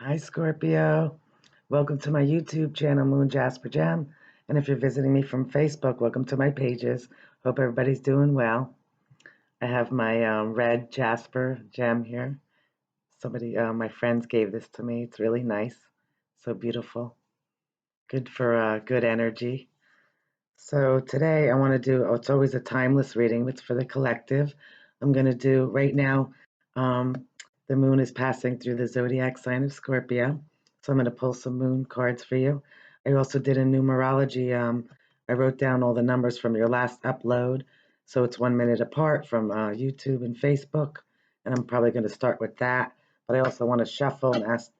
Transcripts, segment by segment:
Hi, Scorpio. Welcome to my YouTube channel, Moon Jasper Gem. And if you're visiting me from Facebook, welcome to my pages. Hope everybody's doing well. I have my red Jasper gem here. My friends gave this to me. It's really nice. So beautiful. Good for good energy. So today I want to do, it's always a timeless reading. It's for the collective. I'm going to do right now, um, the moon is passing through the zodiac sign of Scorpio. So I'm going to pull some moon cards for you. I also did a numerology. I wrote down all the numbers from your last upload. So it's 1 minute apart from YouTube and Facebook. And I'm probably going to start with that. But I also want to shuffle and ask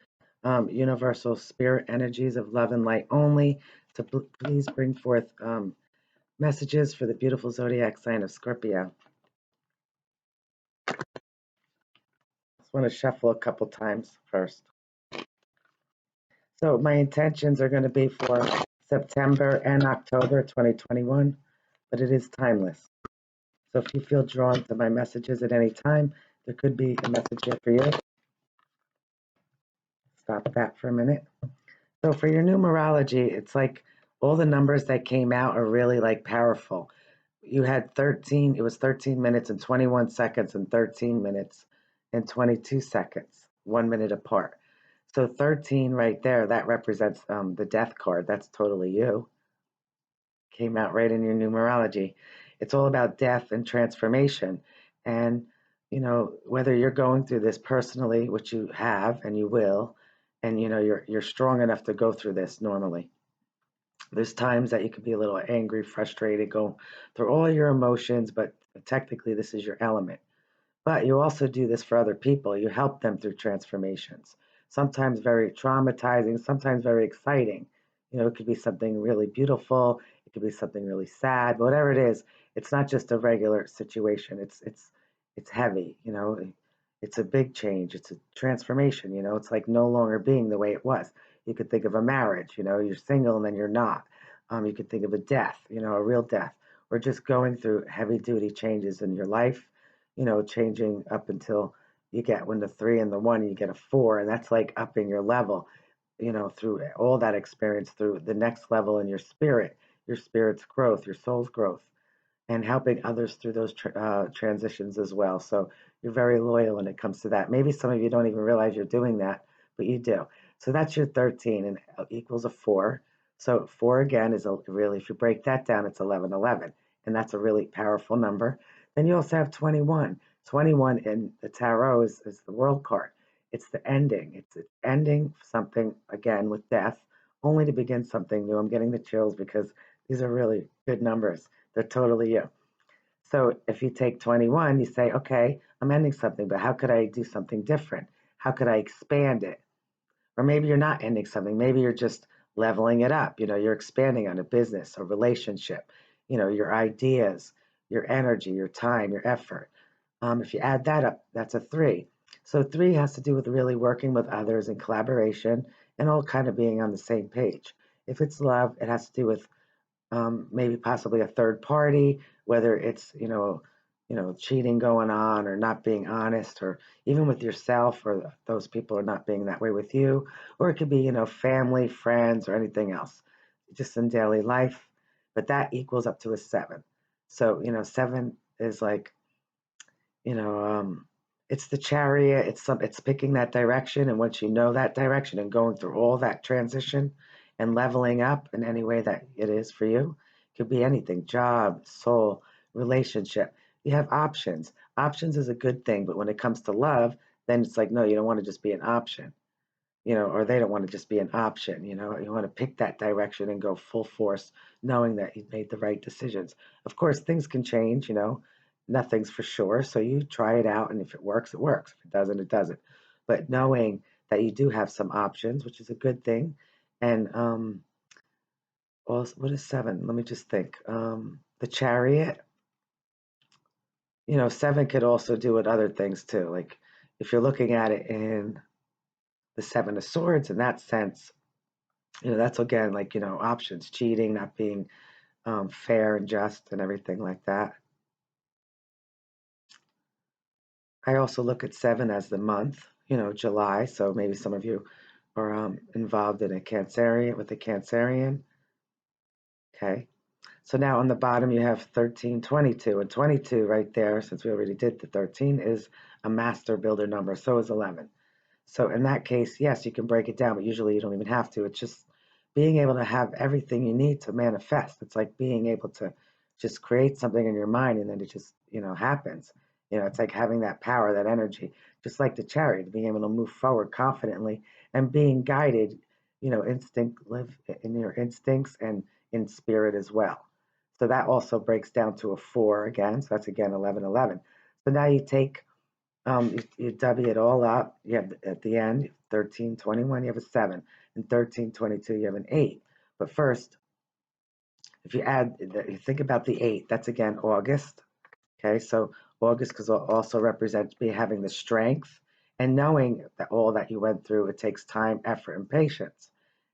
universal spirit energies of love and light only to please bring forth messages for the beautiful zodiac sign of Scorpio. Just want to shuffle a couple times first. So my intentions are going to be for September and October 2021, but it is timeless. So if you feel drawn to my messages at any time, there could be a message here for you. Stop that for a minute. So for your numerology, it's like all the numbers that came out are really like powerful. You had 13, it was 13 minutes and 21 seconds and 13 minutes and 22 seconds, 1 minute apart. So 13 right there, that represents the death card. That's totally you. Came out right in your numerology. It's all about death and transformation. And, whether you're going through this personally, which you have and you will, and you're strong enough to go through this normally. There's times that you can be a little angry, frustrated, go through all your emotions, but technically this is your element. But you also do this for other people. You help them through transformations. Sometimes very traumatizing, sometimes very exciting. It could be something really beautiful, it could be something really sad, whatever it is, it's not just a regular situation. It's heavy, it's a big change, it's a transformation, it's like no longer being the way it was. You could think of a marriage, you're single and then you're not. You could think of a death, a real death, or just going through heavy duty changes in your life, changing up until you get when the three and the one, you get a four, and that's like upping your level, through all that experience, through the next level in your spirit's growth, your soul's growth, and helping others through those transitions as well. So you're very loyal when it comes to that. Maybe some of you don't even realize you're doing that, but you do. So that's your 13 and equals a four. So four again is really, if you break that down, it's 1111. And that's a really powerful number. Then you also have 21. 21 in the tarot is the world card. It's the ending. It's ending something again with death, only to begin something new. I'm getting the chills because these are really good numbers. They're totally you. So if you take 21, you say, okay, I'm ending something, but how could I do something different? How could I expand it? Or maybe you're not ending something. Maybe you're just leveling it up. You're expanding on a business, a relationship, your ideas, your energy, your time, your effort. If you add that up, that's a three. So three has to do with really working with others in collaboration and all kind of being on the same page. If it's love, it has to do with maybe possibly a third party, whether it's cheating going on or not being honest, or even with yourself, or those people are not being that way with you, or it could be family, friends, or anything else, just in daily life. But that equals up to a seven. So seven is like you know it's the chariot. It's picking that direction, and once you know that direction and going through all that transition and leveling up in any way that it is for you, could be anything: job, soul, relationship. You have options. Options is a good thing, but when it comes to love, then it's like, no, you don't want to just be an option, or they don't want to just be an option. You want to pick that direction and go full force, knowing that you've made the right decisions. Of course, things can change, nothing's for sure. So you try it out, and if it works, it works. If it doesn't, it doesn't. But knowing that you do have some options, which is a good thing. And also, what is seven? Let me just think. The chariot, seven could also do with other things too. Like if you're looking at it in the seven of swords in that sense, that's again like, options, cheating, not being fair and just and everything like that. I also look at seven as the month, July. So maybe some of you or involved in a Cancerian with a Cancerian. Okay. So now on the bottom you have 13, 22, and 22 right there, since we already did the 13, is a master builder number. So is 11. So in that case, yes, you can break it down, but usually you don't even have to. It's just being able to have everything you need to manifest. It's like being able to just create something in your mind and then it just, happens. It's like having that power, that energy, just like the chariot, being able to move forward confidently and being guided, live in your instincts and in spirit as well. So that also breaks down to a 4 again. So that's again 11, 11. So now you take you W it all up. You have at the end 13, 21, you have a 7. And 13, 22, you have an 8. But first, if you think about the 8, that's again August. Okay, so August because also represents me having the strength and knowing that all that you went through, it takes time, effort, and patience.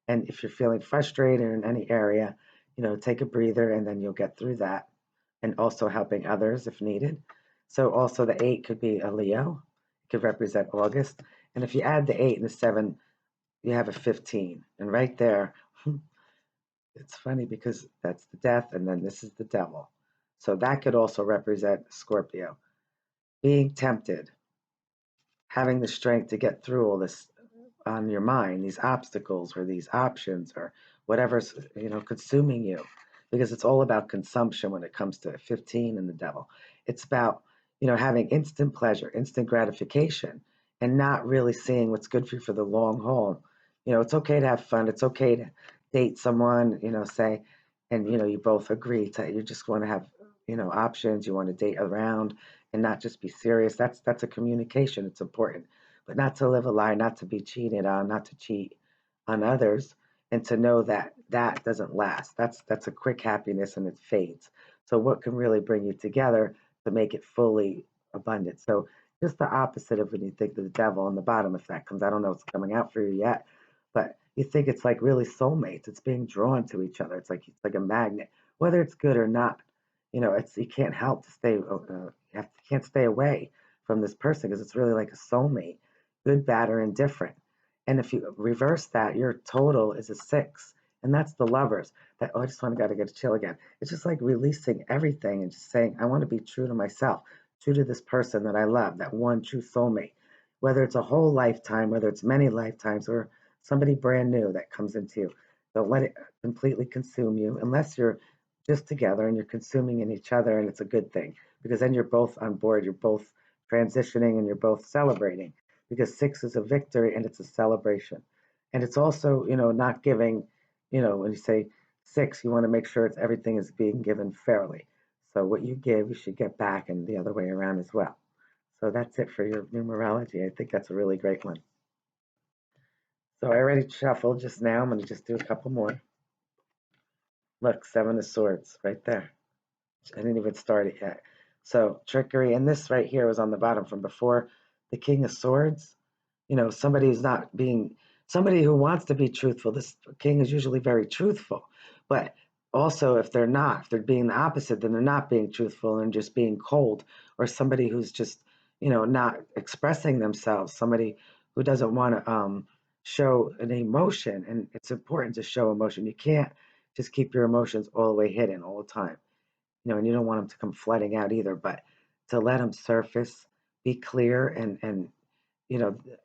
And if you're feeling frustrated in any area, take a breather and then you'll get through that. And also helping others if needed. So also the 8 could be a Leo. It could represent August. And if you add the 8 and the 7, you have a 15. And right there, it's funny because that's the death and then this is the devil. So that could also represent Scorpio. Being tempted, having the strength to get through all this on your mind, these obstacles or these options or whatever's, consuming you. Because it's all about consumption when it comes to 15 and the devil. It's about, having instant pleasure, instant gratification, and not really seeing what's good for you for the long haul. It's okay to have fun. It's okay to date someone, say, and, you both agree to, you just want to have, options. You want to date around and not just be serious. That's a communication. It's important, but not to live a lie, not to be cheated on, not to cheat on others, and to know that that doesn't last. That's a quick happiness and it fades. So what can really bring you together to make it fully abundant? So just the opposite of when you think of the devil on the bottom, if that comes. I don't know what's coming out for you yet, but you think it's like really soulmates. It's being drawn to each other. It's like a magnet, whether it's good or not. It's you can't help to stay. You can't stay away from this person because it's really like a soulmate, good, bad, or indifferent. And if you reverse that, your total is a 6. And that's the lovers. That, oh, I just want to gotta get a chill again. It's just like releasing everything and just saying, I want to be true to myself, true to this person that I love, that one true soulmate. Whether it's a whole lifetime, whether it's many lifetimes, or somebody brand new that comes into you. Don't let it completely consume you unless you're just together and you're consuming in each other, and it's a good thing because then you're both on board, you're both transitioning, and you're both celebrating because 6 is a victory and it's a celebration. And it's also, not giving, when you say 6, you want to make sure it's everything is being given fairly. So what you give, you should get back, and the other way around as well. So that's it for your numerology. I think that's a really great one. So I already shuffled just now. I'm going to just do a couple more. Look, 7 of Swords right there. I didn't even start it yet. So trickery, and this right here was on the bottom from before. The King of Swords. Somebody who's not being, somebody who wants to be truthful. This king is usually very truthful, but also if they're being the opposite, then they're not being truthful and just being cold, or somebody who's just, not expressing themselves, somebody who doesn't want to show an emotion. And it's important to show emotion. You can't just keep your emotions all the way hidden all the time, and you don't want them to come flooding out either, but to let them surface, be clear, and an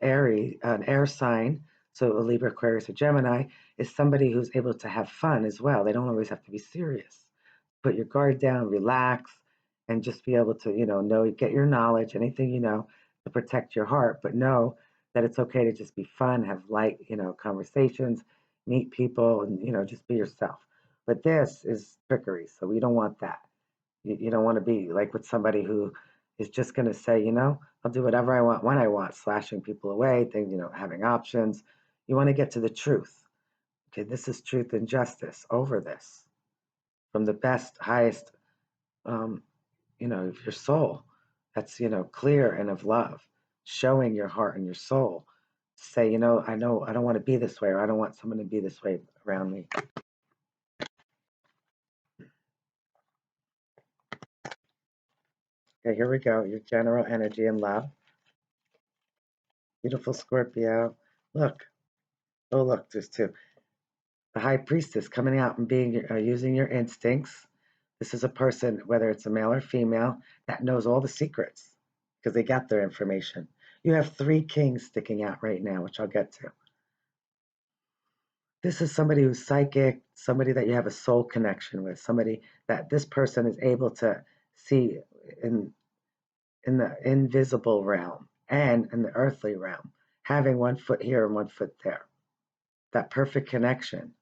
air sign, so a Libra, Aquarius, or Gemini, is somebody who's able to have fun as well. They don't always have to be serious. Put your guard down, relax, and just be able to, get your knowledge, anything to protect your heart, but know that it's okay to just be fun, have light, conversations, meet people, and, just be yourself. But this is trickery, so we don't want that. You don't want to be like with somebody who is just going to say, I'll do whatever I want when I want, slashing people away, things, having options. You want to get to the truth. Okay, this is truth and justice over this from the best, highest, um, of your soul. That's, clear and of love, showing your heart and your soul. Say, I know I don't want to be this way, or I don't want someone to be this way around me. Okay, here we go. Your general energy and love. Beautiful Scorpio. Look, Oh, look, there's two. The high priestess coming out and being using your instincts. This is a person, whether it's a male or female, that knows all the secrets because they got their information. You have three kings sticking out right now, which I'll get to. This is somebody who's psychic, somebody that you have a soul connection with, somebody that this person is able to see in in the invisible realm and in the earthly realm, having one foot here and one foot there. That perfect connection,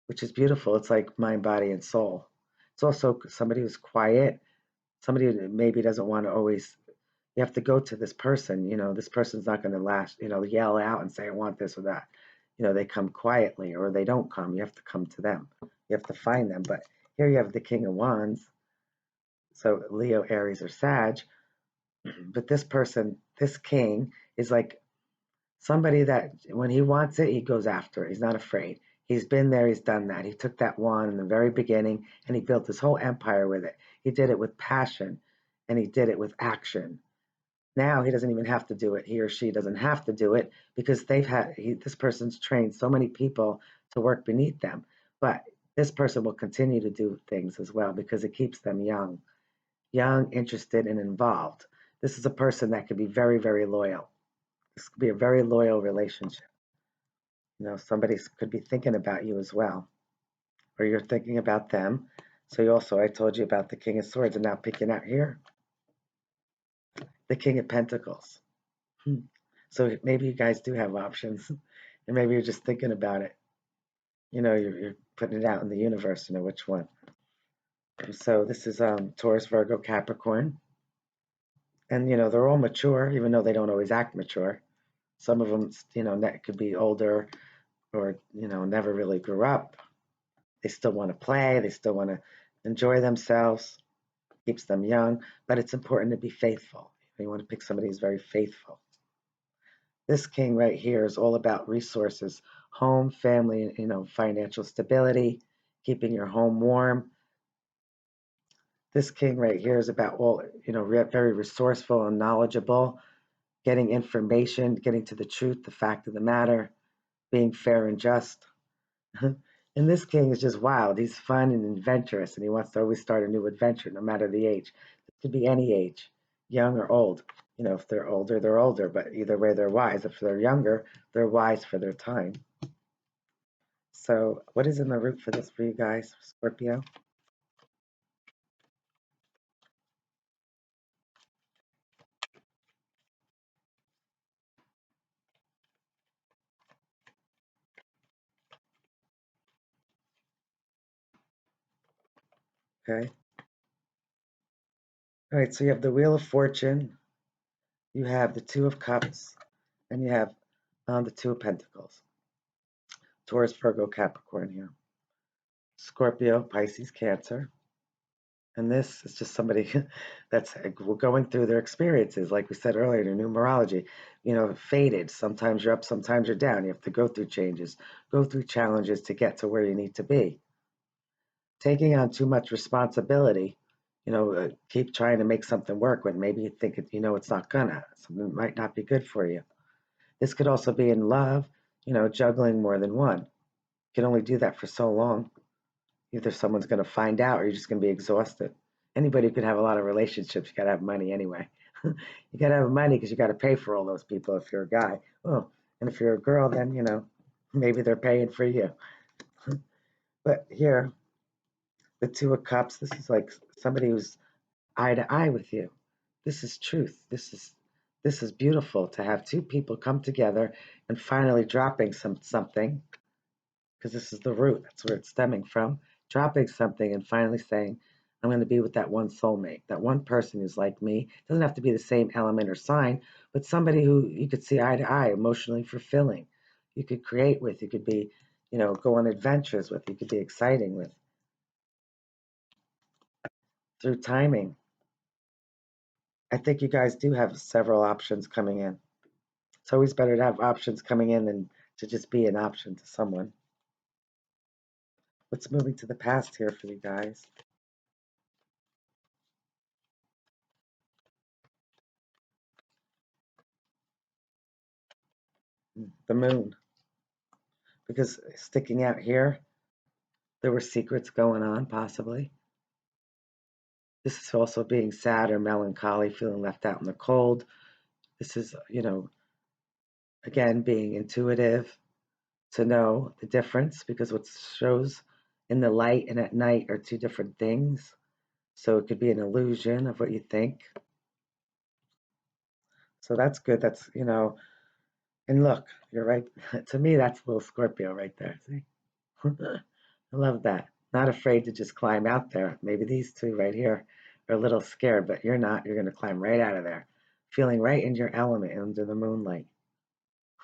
which is beautiful. It's like mind, body, and soul. It's also somebody who's quiet, somebody who maybe doesn't want to always. You have to go to this person. This person's not going to last. Yell out and say I want this or that. They come quietly or they don't come. You have to come to them. You have to find them. But here you have the King of Wands. So Leo, Aries, or Sag. But this person, this king, is like somebody that when he wants it, he goes after it. He's not afraid. He's been there, he's done that. He took that wand in the very beginning and he built his whole empire with it. He did it with passion and he did it with action. Now he doesn't even have to do it. He or she doesn't have to do it because this person's trained so many people to work beneath them. But this person will continue to do things as well because it keeps them young, interested, and involved. This is a person that could be very, very loyal. This could be a very loyal relationship. Somebody could be thinking about you as well, or you're thinking about them. So I told you about the King of Swords, and now picking out here, the King of Pentacles. So maybe you guys do have options, and maybe you're just thinking about it. You're putting it out in the universe. Which one. So this is Taurus, Virgo, Capricorn, and they're all mature, even though they don't always act mature. Some of them, could be older, or never really grew up. They still want to play, they still want to enjoy themselves, keeps them young, but it's important to be faithful. You want to pick somebody who's very faithful. This king right here is all about resources, home, family, financial stability, keeping your home warm. This king right here is about very resourceful and knowledgeable, getting information, getting to the truth, the fact of the matter, being fair and just. And this king is just wild. He's fun and adventurous, and he wants to always start a new adventure, no matter the age. It could be any age, young or old. If they're older, they're older, but either way, they're wise. If they're younger, they're wise for their time. So, what is in the root for this for you guys, Scorpio? Okay. All right. So you have the Wheel of Fortune, you have the Two of Cups, and you have the Two of Pentacles. Taurus, Virgo, Capricorn here. Scorpio, Pisces, Cancer. And this is just somebody that's going through their experiences, like we said earlier in numerology, faded. Sometimes you're up, sometimes you're down. You have to go through changes, go through challenges to get to where you need to be. Taking on too much responsibility, keep trying to make something work when maybe you think it's not gonna. Something might not be good for you. This could also be in love, juggling more than one. You can only do that for so long. Either someone's going to find out or you're just going to be exhausted. Anybody could have a lot of relationships. You got to have money anyway. You got to have money because you got to pay for all those people if you're a guy. Oh, and if you're a girl, then, maybe they're paying for you. But here, the Two of Cups, this is like somebody who's eye to eye with you. This is truth. This is beautiful to have two people come together and finally dropping something, because this is the root. That's where it's stemming from. Dropping something and finally saying, I'm going to be with that one soulmate, that one person who's like me. It doesn't have to be the same element or sign, but somebody who you could see eye to eye, emotionally fulfilling. You could create with. You could be, go on adventures with. You could be exciting with. Through timing, I think you guys do have several options coming in. It's always better to have options coming in than to just be an option to someone. What's moving to the past here for you guys? The moon. because sticking out here, there were secrets going on, possibly. This is also being sad or melancholy, feeling left out in the cold. This is, again, being intuitive to know the difference because what shows in the light and at night are two different things. So it could be an illusion of what you think. So that's good. That's, and look, you're right. To me, that's a little Scorpio right there. See? I love that. Not afraid to just climb out there. Maybe these two right here are a little scared, but you're not. You're going to climb right out of there, feeling right in your element under the moonlight.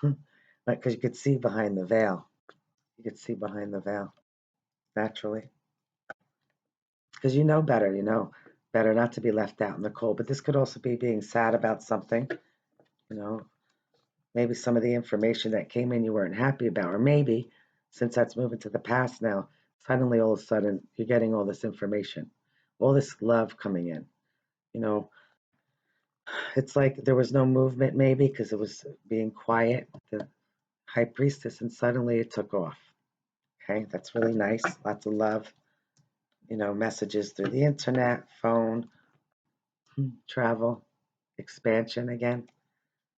Like, because you could see behind the veil. You could see behind the veil naturally. Because you know better not to be left out in the cold. But this could also be being sad about something, you know, maybe some of the information that came in you weren't happy about, or maybe since that's moving to the past now, suddenly all of a sudden you're getting all this information, all this love coming in. You know, it's like there was no movement maybe because it was being quiet, the high priestess, and suddenly it took off. Okay, that's really nice. Lots of love, messages through the internet, phone, travel, expansion again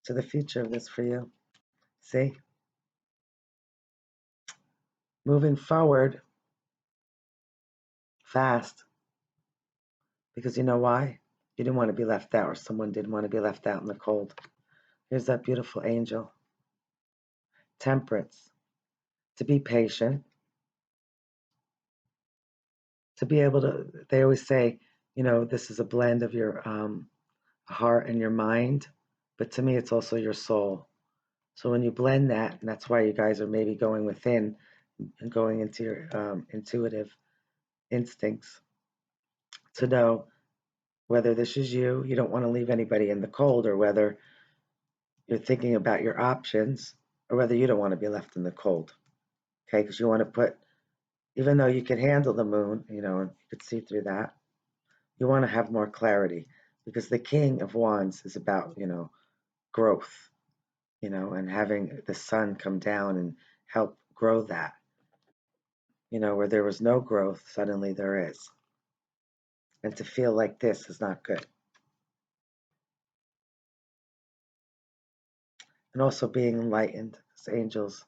to the future of this for you. See, moving forward fast. Because you know why? You didn't want to be left out, or someone didn't want to be left out in the cold. Here's that beautiful angel. Temperance. To be patient. To be able to, they always say, this is a blend of your heart and your mind. But to me, it's also your soul. So when you blend that, and that's why you guys are maybe going within and going into your intuitive instincts to know whether this is you, you don't want to leave anybody in the cold, or whether you're thinking about your options, or whether you don't want to be left in the cold. Okay, because you want to put, even though you can handle the moon, and you could see through that, you want to have more clarity because the King of Wands is about, growth, and having the sun come down and help grow that. Where there was no growth, suddenly there is. And to feel like this is not good. And also being enlightened, as angels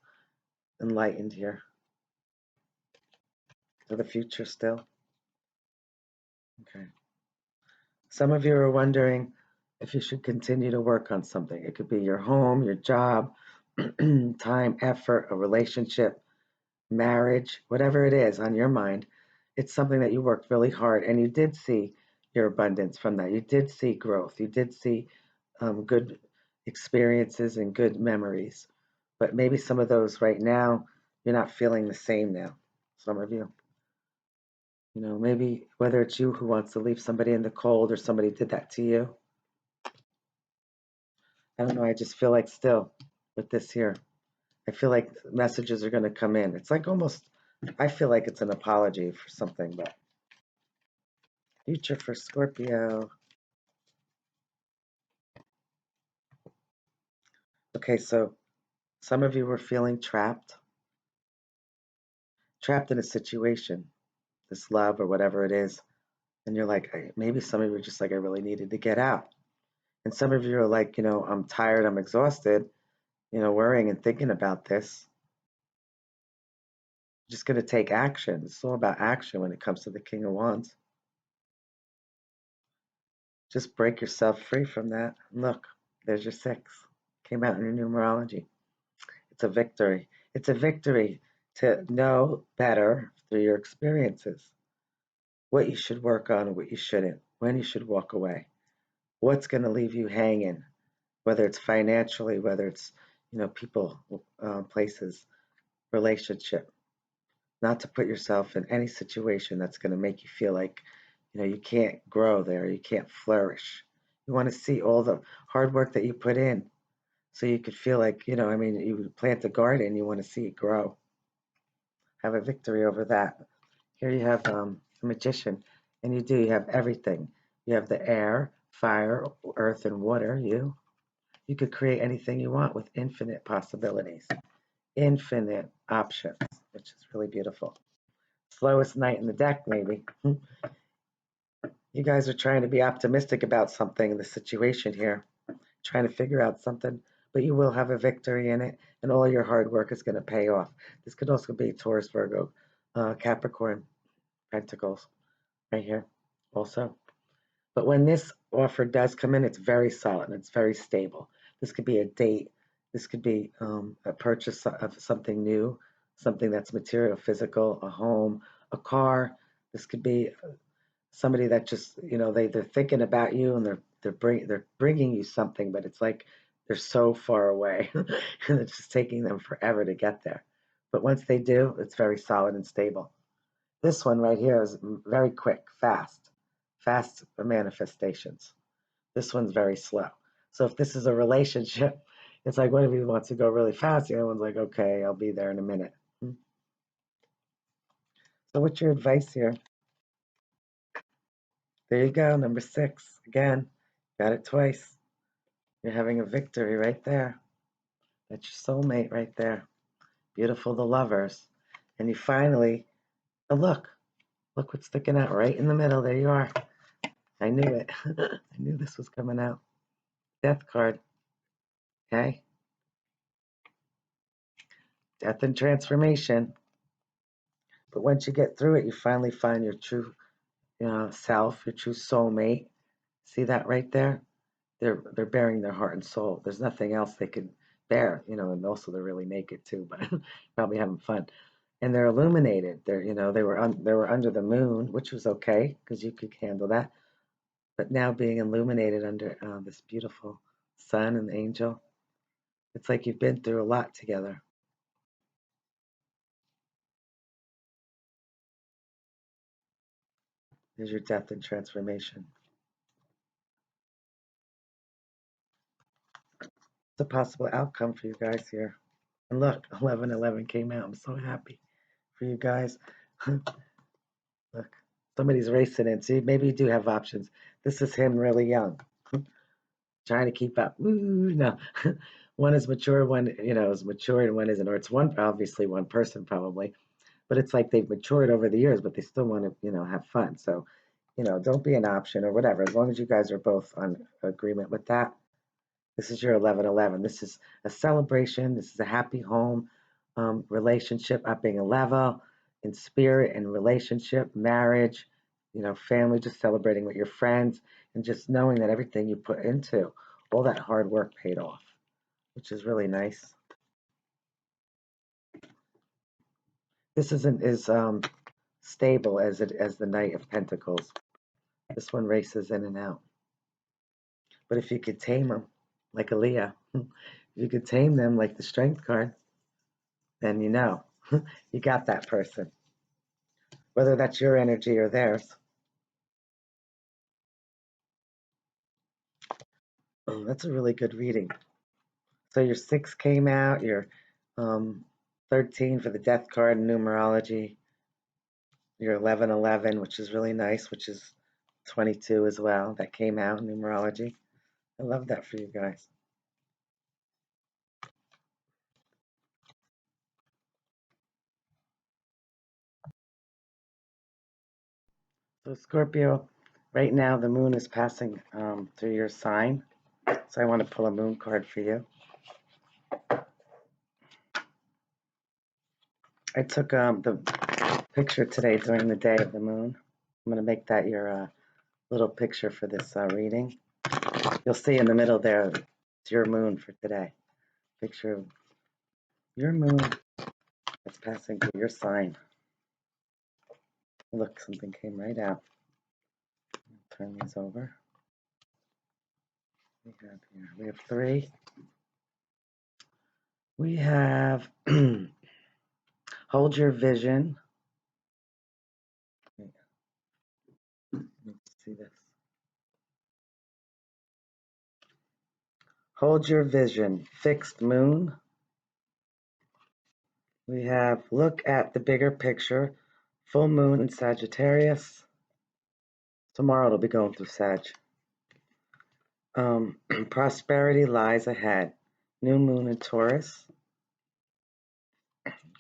enlightened here for the future still. Okay. Some of you are wondering if you should continue to work on something. It could be your home, your job, time, effort, a relationship, marriage, whatever it is on your mind. It's something that you worked really hard and you did see your abundance from that. You did see growth. You did see good experiences and good memories. But maybe some of those right now, you're not feeling the same now. Some of you. Maybe whether it's you who wants to leave somebody in the cold or somebody did that to you. I don't know. I just feel like still with this here, I feel like messages are going to come in. It's like almost, I feel like it's an apology for something, but future for Scorpio. Okay, so some of you were feeling trapped in a situation, this love or whatever it is. And you're like, maybe some of you are just like, I really needed to get out. And some of you are like, I'm tired, I'm exhausted, worrying and thinking about this. Just going to take action. It's all about action when it comes to the King of Wands. Just break yourself free from that. Look, there's your 6. Came out in your numerology. It's a victory. It's a victory to know better through your experiences what you should work on and what you shouldn't, when you should walk away, what's going to leave you hanging, whether it's financially, whether it's, people, places, relationship. Not to put yourself in any situation that's going to make you feel like, you can't grow there, you can't flourish. You want to see all the hard work that you put in so you could feel like, you plant a garden, you want to see it grow. Have a victory over that. Here you have a magician, and you have everything. You have the air, fire, earth, and water. You could create anything you want with infinite possibilities. infinite options, which is really beautiful. Slowest night in the deck, maybe. You guys are trying to be optimistic about something in the situation here, trying to figure out something, but you will have a victory in it, and all your hard work is going to pay off. This could also be Taurus, Virgo, Capricorn, Pentacles, right here, also. But when this offer does come in, it's very solid and it's very stable. This could be a date. This could be a purchase of something new, something that's material, physical, a home, a car. This could be somebody that just, they're thinking about you and they're bringing you something, but it's like they're so far away and it's just taking them forever to get there. But once they do, it's very solid and stable. This one right here is very quick, fast manifestations. This one's very slow. So if this is a relationship, it's like one of you wants to go really fast, the other one's like, okay, I'll be there in a minute. So what's your advice here? There you go, number 6. Again, got it twice. You're having a victory right there. That's your soulmate right there. Beautiful, the lovers. And you finally, oh, look what's sticking out right in the middle. There you are. I knew it. I knew this was coming out. Death card. Okay. Death and transformation. But once you get through it, you finally find your true self, your true soulmate. See that right there? They're bearing their heart and soul. There's nothing else they could bear, and also they're really naked too, but probably having fun. And they're illuminated. They were under the moon, which was okay because you could handle that. But now being illuminated under this beautiful sun and angel, it's like you've been through a lot together. There's your death and transformation. It's a possible outcome for you guys here. And look, 1111 came out. I'm so happy for you guys. Look, somebody's racing in. See, maybe you do have options. This is him really young, trying to keep up. Ooh, no. One is mature, one, is mature, and one isn't. Or it's obviously one person probably. But it's like they've matured over the years, but they still want to, have fun. So, don't be an option or whatever. As long as you guys are both on agreement with that, this is your 1111. This is a celebration. This is a happy home relationship, upping a level in spirit and relationship, marriage, family, just celebrating with your friends and just knowing that everything you put into all that hard work paid off, which is really nice. This isn't as stable as the Knight of Pentacles. This one races in and out. But if you could tame them, like a Leo, if you could tame them like the Strength card, then you got that person, whether that's your energy or theirs. Oh, that's a really good reading. So your 6 came out, your um, 13 for the death card in numerology, your 1111, which is really nice, which is 22 as well. That came out in numerology. I love that for you guys. So Scorpio, right now the moon is passing through your sign. So I want to pull a moon card for you. I took the picture today during the day of the moon. I'm going to make that your little picture for this reading. You'll see in the middle there, it's your moon for today. Picture of your moon that's passing through your sign. Look, something came right out. Turn these over. We have 3. We have hold your vision. Let's see this. Hold your vision. Fixed moon. We have look at the bigger picture. Full moon in Sagittarius. Tomorrow it'll be going through Sag. Prosperity lies ahead. New moon in Taurus.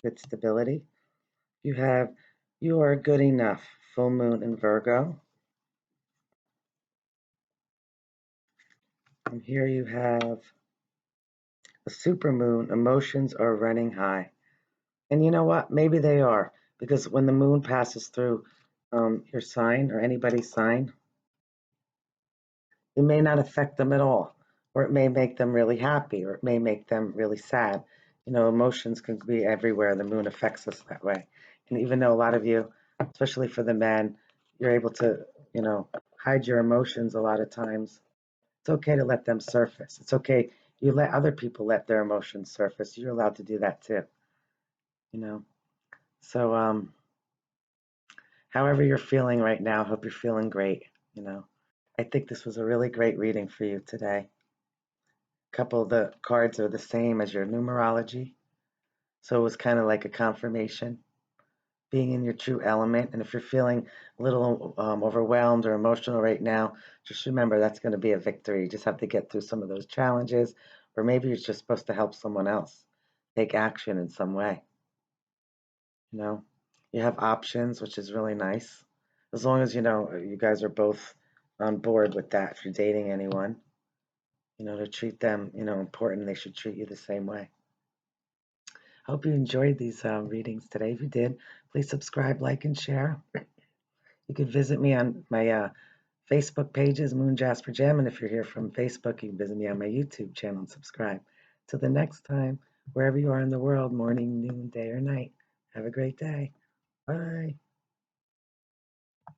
good stability. You have you are good enough, full moon in Virgo. And here you have a super moon, emotions are running high. And you know what? Maybe they are, because when the moon passes through your sign or anybody's sign, it may not affect them at all, or it may make them really happy, or it may make them really sad. You know, emotions can be everywhere. The moon affects us that way. And even though a lot of you, especially for the men, you're able to, you know, hide your emotions a lot of times, it's okay to let them surface. It's okay. You let other people let their emotions surface. You're allowed to do that too, you know. So, however you're feeling right now, hope you're feeling great, you know. I think this was a really great reading for you today. A couple of the cards are the same as your numerology. So it was kind of like a confirmation, being in your true element. And if you're feeling a little overwhelmed or emotional right now, just remember that's going to be a victory. You just have to get through some of those challenges, or maybe you're just supposed to help someone else take action in some way. You know, you have options, which is really nice. As long as you know you guys are both on board with that. If you're dating anyone, you know, to treat them, you know, important, they should treat you the same way. I hope you enjoyed these readings today. If you did, please subscribe, like, and share. You can visit me on my Facebook pages, Moon Jasper Gem, and if you're here from Facebook, you can visit me on my YouTube channel and subscribe. Till the next time, wherever you are in the world, morning, noon, day, or night, have a great day. Bye.